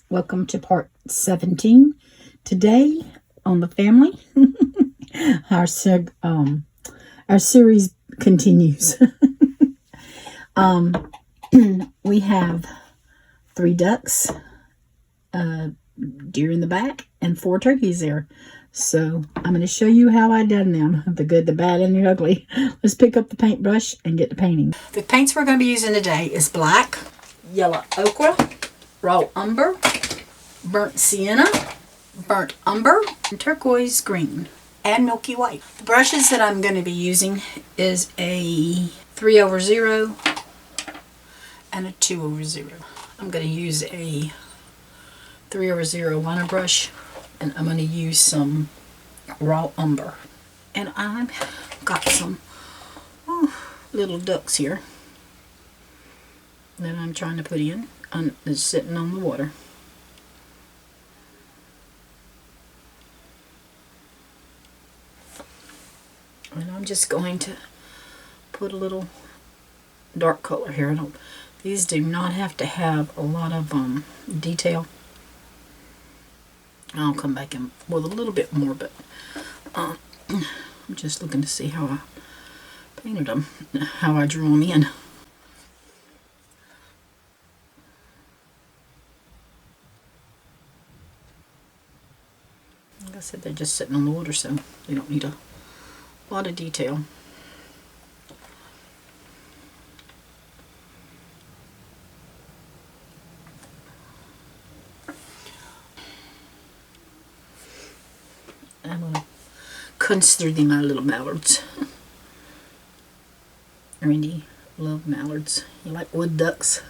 Welcome to part 17. Today on the family, our series continues. We have 3 ducks, deer in the back, and 4 turkeys there. So I'm going to show you how I done them, the good, the bad, and the ugly. Let's pick up the paintbrush and get to painting. The paints we're going to be using today is black, yellow ochre, raw umber, burnt sienna, burnt umber, and turquoise green, and milky white. The brushes that I'm going to be using is a 3/0 and a 2/0. I'm going to use a 3/0 liner brush, and I'm going to use some raw umber. And I've got some little ducks here that I'm trying to put in. It's sitting on the water. And I'm just going to put a little dark color here. These do not have to have a lot of detail. I'll come back in with a little bit more, but I'm just looking to see how I painted them, how I drew them in. Like I said, they're just sitting on the water, so they don't need a lot of detail. I'm going to consider them my little mallards. Randy love mallards. You like wood ducks?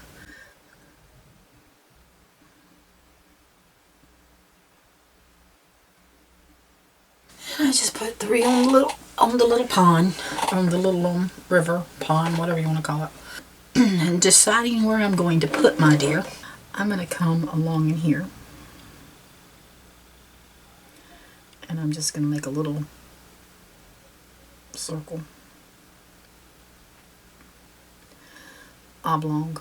I just put 3 on the little pond, on the little river, pond, whatever you want to call it. And deciding where I'm going to put my deer, I'm going to come along in here. And I'm just going to make a little circle, oblong,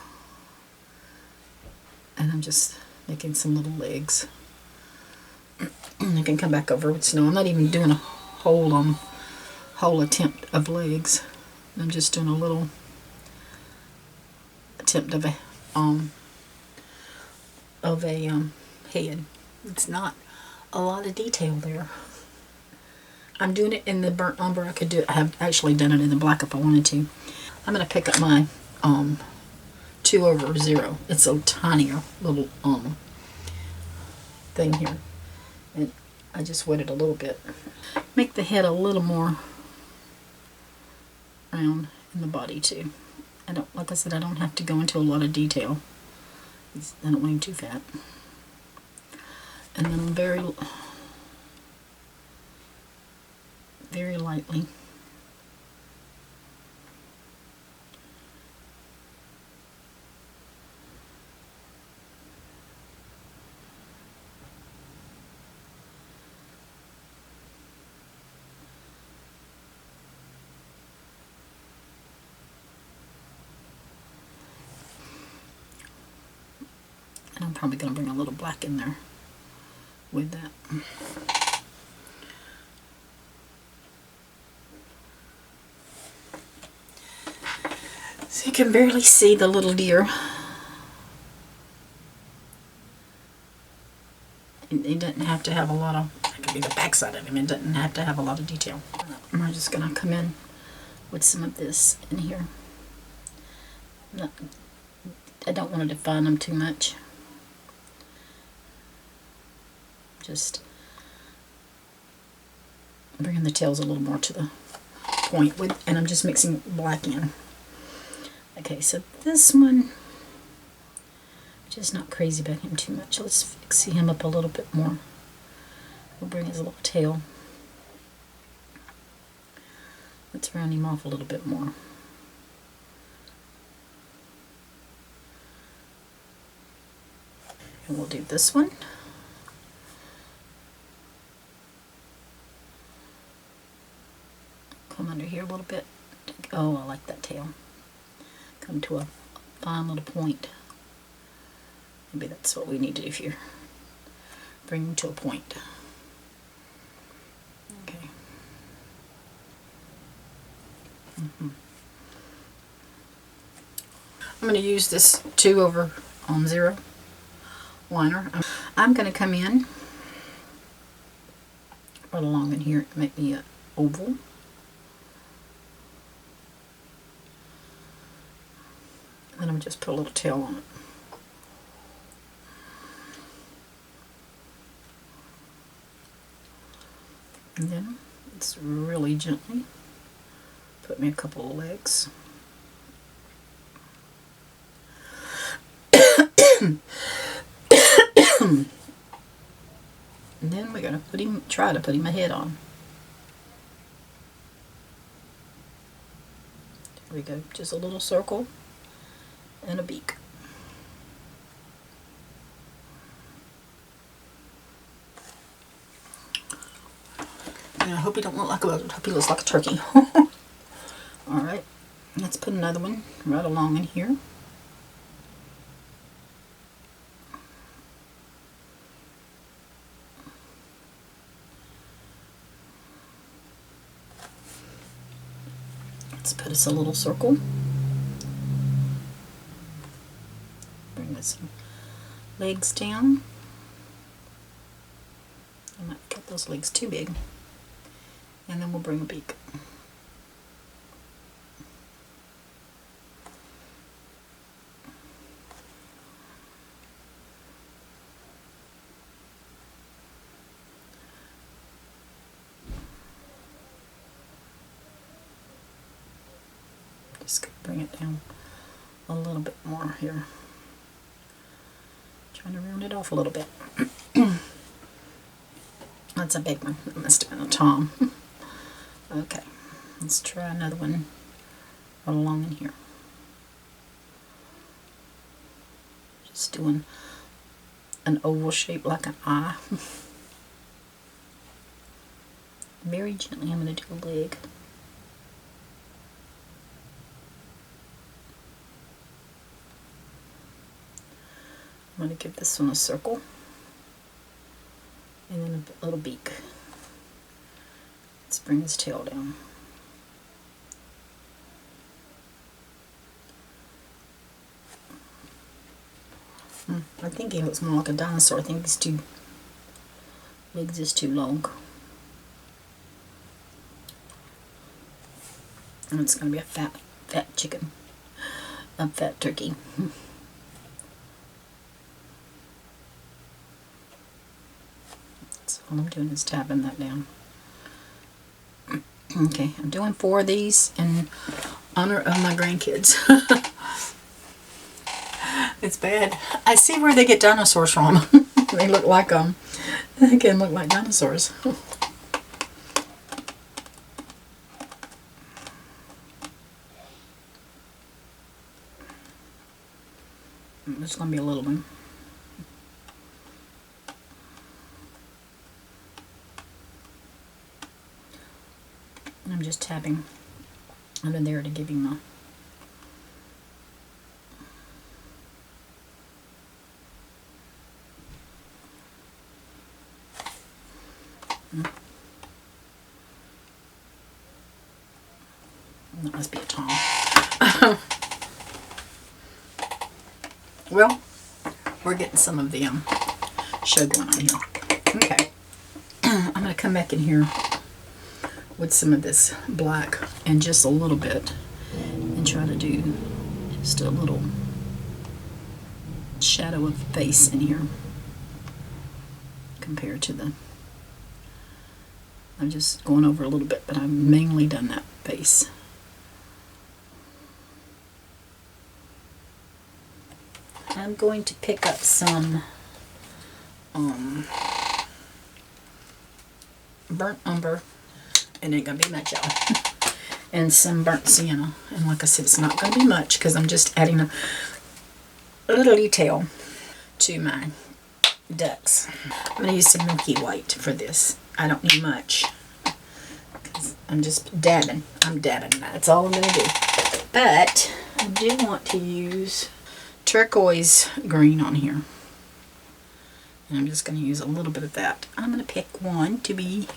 and I'm just making some little legs. I can come back over with snow. I'm not even doing a whole attempt of legs. I'm just doing a little attempt of a head. It's not a lot of detail there. I'm doing it in the burnt umber. I have actually done it in the black if I wanted to. I'm going to pick up my 2/0. It's a tinier little thing here. And I just wet it a little bit. Make the head a little more round in the body too. Like I said, I don't have to go into a lot of detail. I don't want him too fat. And then I'm very lightly and I'm probably going to bring a little black in there with that. So you can barely see the little deer. It doesn't have to have a lot of, that could be the backside of him, it doesn't have to have a lot of detail. I'm just going to come in with some of this in here. I don't want to define them too much. Just bringing the tails a little more to the point and I'm just mixing black in. Okay, so this one, just not crazy about him too much. Let's fix him up a little bit more. We'll bring his little tail. Let's round him off a little bit more. And we'll do this one. Come under here a little bit. Oh, I like that tail. Come to a fine little point. Maybe that's what we need to do here. Bring them to a point. Okay. I'm going to use this 2/0 liner. I'm going to come in right along in here and make me an oval. And then I'm just put a little tail on it. And then it's really gently put me a couple of legs. And then we're going to try to put him a head on. There we go, just a little circle and a beak. And I hope he don't look like a lizard. I hope he looks like a turkey. Alright, let's put another one right along in here. Let's put us a little circle. Bring us some legs down. I might cut those legs too big. And then we'll bring a beak. Just bring it down a little bit more here. Trying to round it off a little bit. That's a big one. That must have been a tom. Okay, let's try another one right along in here. Just doing an oval shape like an eye. Very gently, I'm going to do a leg. I'm going to give this one a circle and then a little beak. Let's bring his tail down. I think he looks more like a dinosaur. I think his two legs is too long. And it's going to be a fat chicken. A fat turkey. So all I'm doing is tapping that down. Okay, I'm doing 4 of these in honor of my grandkids. It's bad. I see where they get dinosaurs from. They look like they can look like dinosaurs. It's going to be a little one. I'm just tapping under there to give him that must be a tom. Well, we're getting some of the show going on here. Okay, I'm going to come back in here with some of this black and just a little bit and try to do just a little shadow of face in here compared to the, I'm just going over a little bit, but I've mainly done that face. I'm going to pick up some burnt umber. It ain't gonna be much, y'all. And some burnt sienna. And like I said, it's not gonna be much because I'm just adding a little detail to my ducks. I'm gonna use some milky white for this. I don't need much because I'm just dabbing. I'm dabbing. That's all I'm gonna do. But I do want to use turquoise green on here. And I'm just going to use a little bit of that. I'm going to pick one to be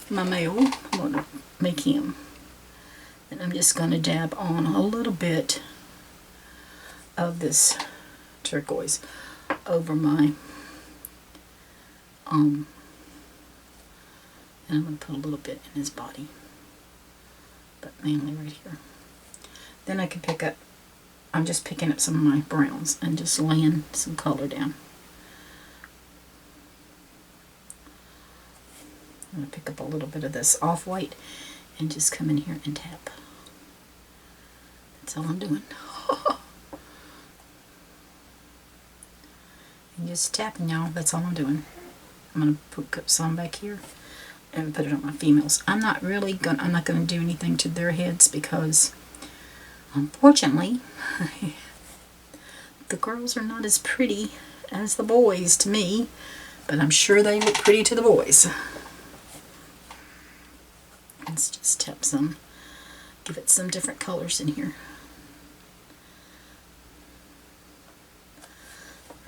my male. I'm going to make him. And I'm just going to dab on a little bit of this turquoise over my and I'm going to put a little bit in his body, but mainly right here. Then I can pick up, I'm just picking up some of my browns and just laying some color down. I'm going to pick up a little bit of this off-white and just come in here and tap. That's all I'm doing. And just tapping, y'all. That's all I'm doing. I'm going to put some back here and put it on my females. I'm not going to do anything to their heads because, unfortunately, the girls are not as pretty as the boys to me, but I'm sure they look pretty to the boys. Let's just tap some, give it some different colors in here.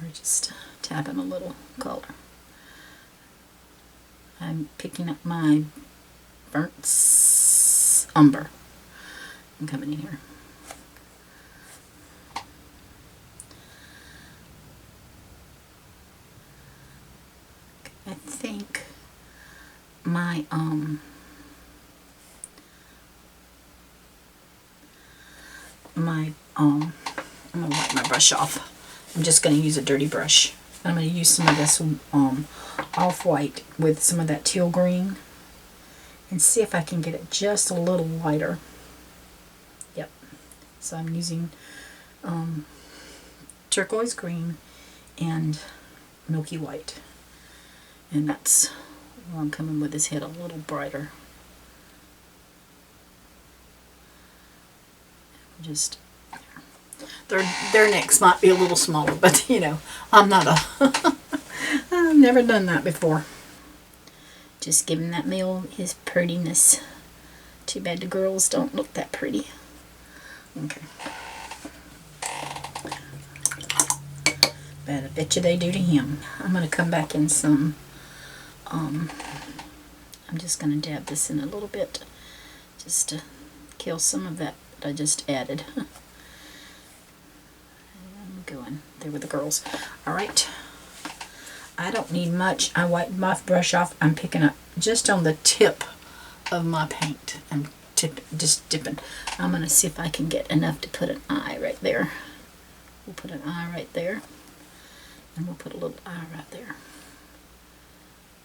Or just tapping a little color. I'm picking up my burnt umber and coming in here. I think my I'm gonna wipe my brush off. I'm just gonna use a dirty brush. I'm gonna use some of this off-white with some of that teal green and see if I can get it just a little lighter. Yep. So I'm using turquoise green and milky white, and that's where I'm coming with his head a little brighter. Just their necks might be a little smaller, but you know, I'm not a I've never done that before. Just giving that male his prettiness. Too bad the girls don't look that pretty. Okay. But I bet you they do to him. I'm going to come back in some, I'm just going to dab this in a little bit just to kill some of that I just added. I'm going there with the girls. Alright. I don't need much. I wiped my brush off. I'm picking up just on the tip of my paint. I'm just dipping. I'm going to see if I can get enough to put an eye right there. We'll put an eye right there. And we'll put a little eye right there.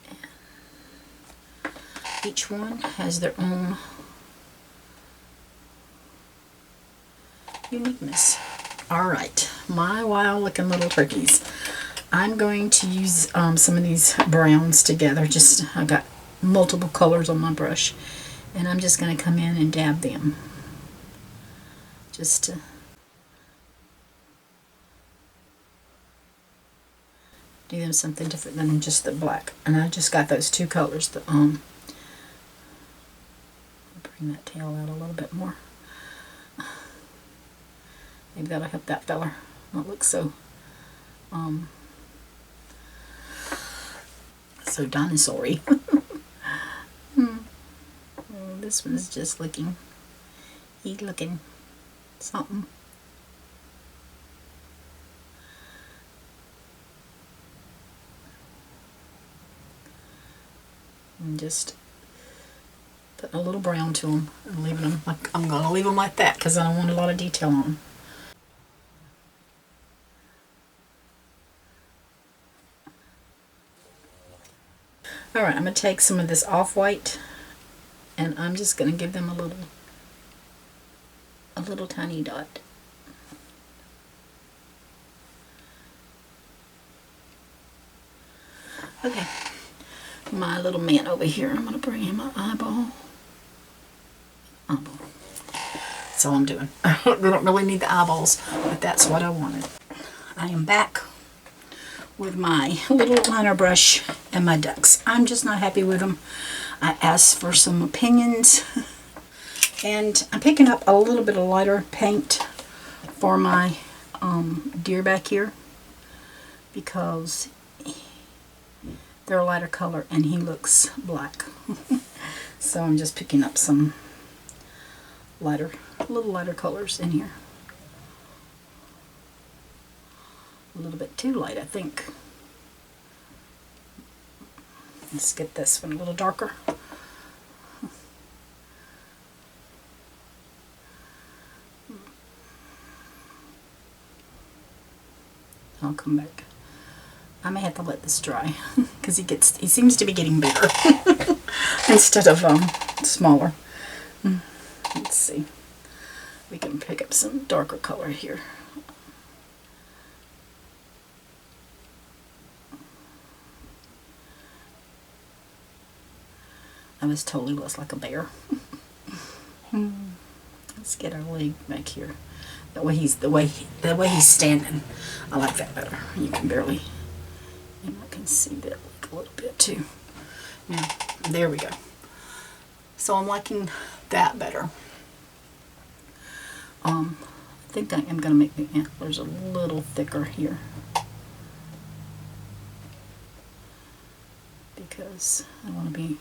And each one has their own uniqueness. Alright, my wild looking little turkeys. I'm going to use some of these browns together. I got multiple colors on my brush. And I'm just going to come in and dab them. Just to do them something different than just the black. And I just got those two colors. Bring that tail out a little bit more. Maybe that'll help that feller not look so so dinosaur-y. Oh, this one's just looking something. And just putting a little brown to them and leaving them like I'm going to leave them like that because I don't want a lot of detail on them. Alright, I'm going to take some of this off-white and I'm just going to give them a little tiny dot. Okay, my little man over here, I'm going to bring him an eyeball. That's all I'm doing. I don't really need the eyeballs, but that's what I wanted. I am back with my little liner brush and my ducks. I'm just not happy with them. I asked for some opinions and I'm picking up a little bit of lighter paint for my deer back here because they're a lighter color and he looks black. So I'm just picking up some little lighter colors in here. A little bit too light, I think. Let's get this one a little darker. I'll come back. I may have to let this dry because he seems to be getting bigger instead of smaller. Let's see. We can pick up some darker color here. I was totally looks like a bear. Let's get our leg back here. The way he's standing. I like that better. You can barely, I can see that a little bit too. Now, there we go. So I'm liking that better. I think I am going to make the antlers a little thicker here, because I want to be,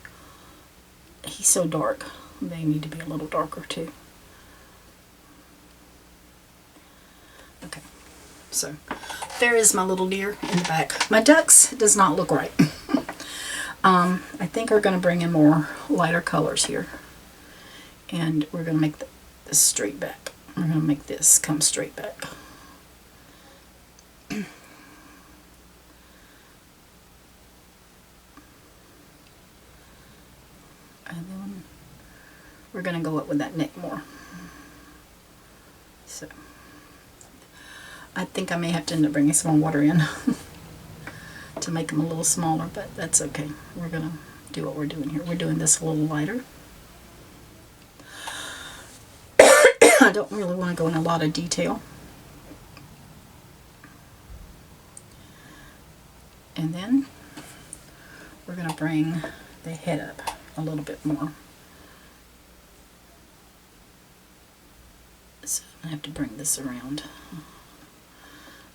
he's so dark, they need to be a little darker too. Okay, so there is my little deer in the back. My ducks does not look right. I think we're going to bring in more lighter colors here, and we're going to make this straight back. We're going to make this come straight back. And then we're going to go up with that neck more. So I think I may have to end up bringing some more water in to make them a little smaller, but that's okay. We're going to do what we're doing here. We're doing this a little lighter. I don't really want to go in a lot of detail. And then we're going to bring the head up a little bit more. So I have to bring this around.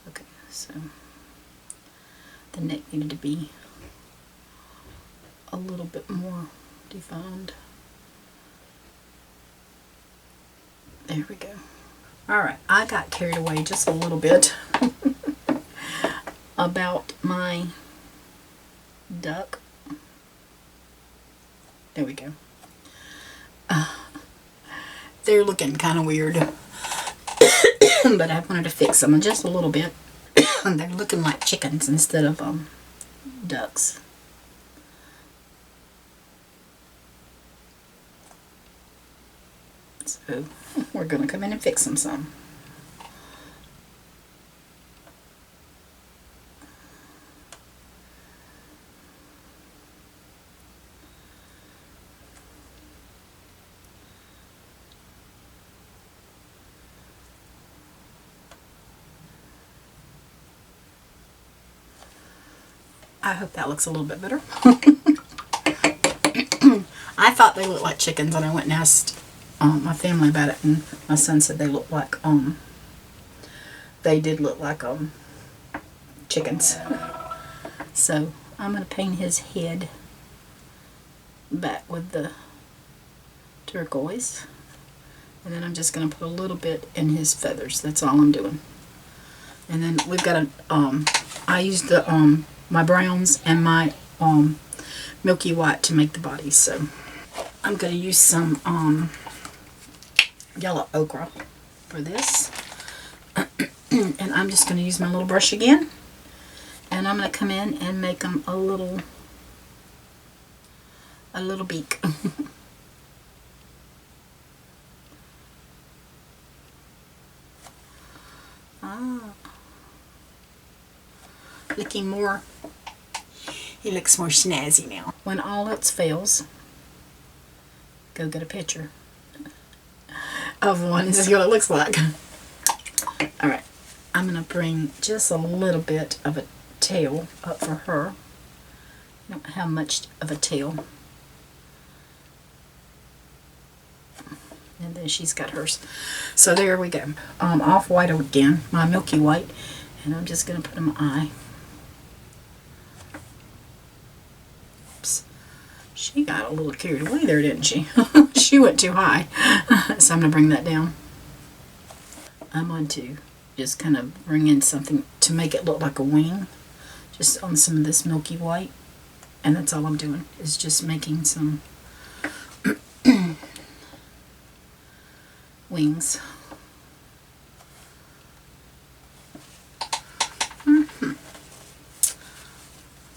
Okay, so the neck needed to be a little bit more defined. There we go. Alright, I got carried away just a little bit about my duck. There we go. They're looking kind of weird, but I wanted to fix them just a little bit. They're looking like chickens instead of ducks. So we're going to come in and fix them some. I hope that looks a little bit better. I thought they looked like chickens, and I went and asked my family about it, and my son said they looked like they did look like chickens. So I'm going to paint his head back with the turquoise, and then I'm just going to put a little bit in his feathers. That's all I'm doing. And then we've got I used the my browns and my milky white to make the body, so I'm going to use some yellow ochre for this. And I'm just going to use my little brush again, and I'm going to come in and make them a little beak. Looking more, he looks more snazzy now. When all else fails, go get a picture of one. This is what it looks like. Alright, I'm going to bring just a little bit of a tail up for her. I don't have much of a tail. And then she's got hers. So there we go. Off-white again, my milky white. And I'm just going to put in my eye. She got a little carried away there, didn't she? She went too high. So I'm going to bring that down. I'm going to just kind of bring in something to make it look like a wing. Just on some of this milky white. And that's all I'm doing, is just making some wings.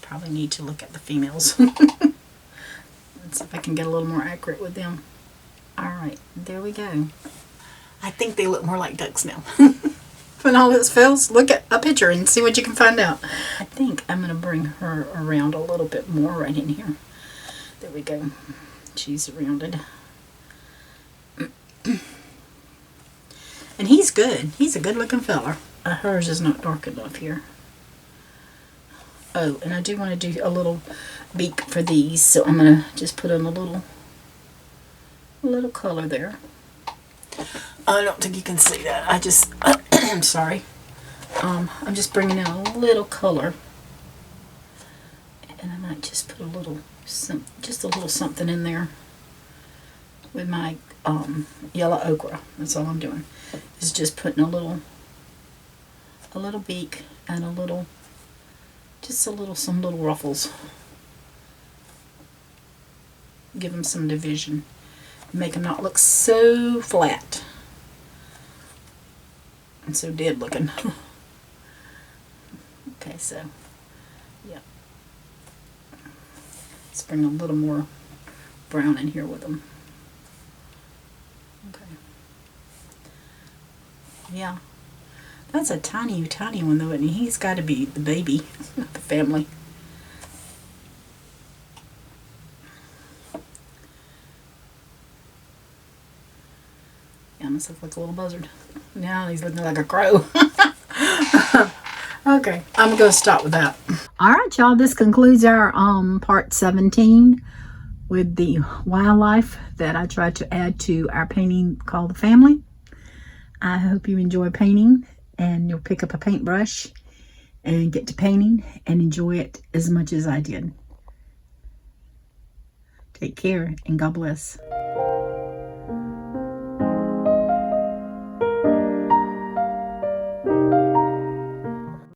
Probably need to look at the females. Let's see if I can get a little more accurate with them. Alright, there we go. I think they look more like ducks now. When all this fails, look at a picture and see what you can find out. I think I'm going to bring her around a little bit more right in here. There we go. She's rounded. And he's good. He's a good looking fella. Hers is not dark enough here. Oh, and I do want to do a little beak for these, so I'm going to just put in a little color there. I don't think you can see that. I just, I'm sorry. I'm just bringing in a little color. And I might just put a little, just a little something in there with my yellow ochre. That's all I'm doing. Is just putting a little beak and some little ruffles. Give them some division. Make them not look so flat and so dead looking. Okay, so yeah, let's bring a little more brown in here with them. Okay, yeah, that's a tiny one though, and he's got to be the baby of the family. Yeah, must look like a little buzzard. Now he's looking like a crow. Okay, I'm going to stop with that. Alright, y'all, this concludes our part 17 with the wildlife that I tried to add to our painting called The Family. I hope you enjoy painting, and you'll pick up a paintbrush and get to painting and enjoy it as much as I did. Take care, and God bless.